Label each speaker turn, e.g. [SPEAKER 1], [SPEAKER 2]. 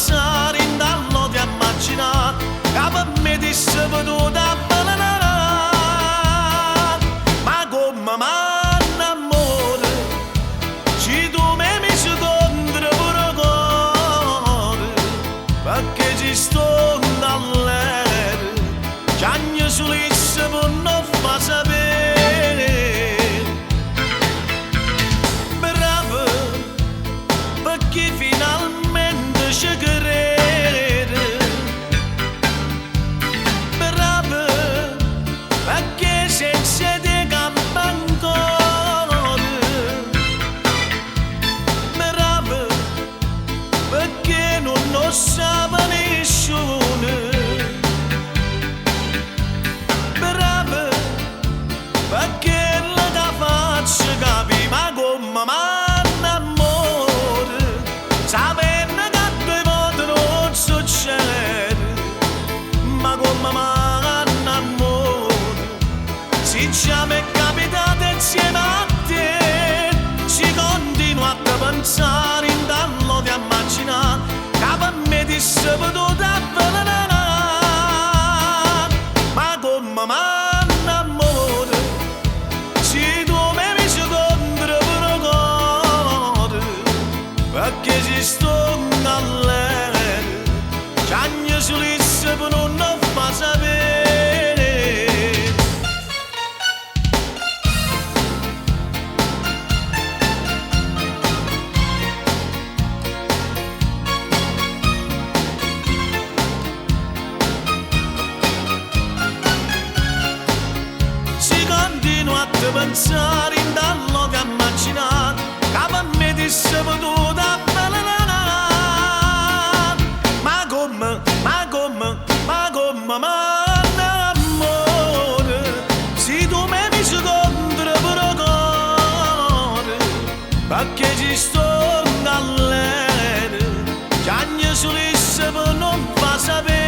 [SPEAKER 1] pensare in dallo di immaginare che per me ti sei venuta bella, ma come m'hanno amore ci tu mi ci contro pure cuore perché ci sto dall'era che ogni solisse per non fa sapere bravo perché finalmente ci crede bravo perché senza te campa ancora bravo perché non lo sa nessuno bravo perché la faccio capire ma come m'hanno amore sapendo che due volte non succede ma come m'hanno amore se già mi è capitato insieme a te ci continua a pensare in dallo di immaginare che per me ti sei potuta avvelenare ma come m'hanno amore se tu mi ci contro pure cuore perché ci sto all'era che ogni solisse per non fa sapere si continua a pensare in dallo che immaginare che per me ti sei potuta avvelenare ma come m'hanno amore se tu mi ci contro pure cuore perché ci sto all'era che ogni solisse per non fa sapere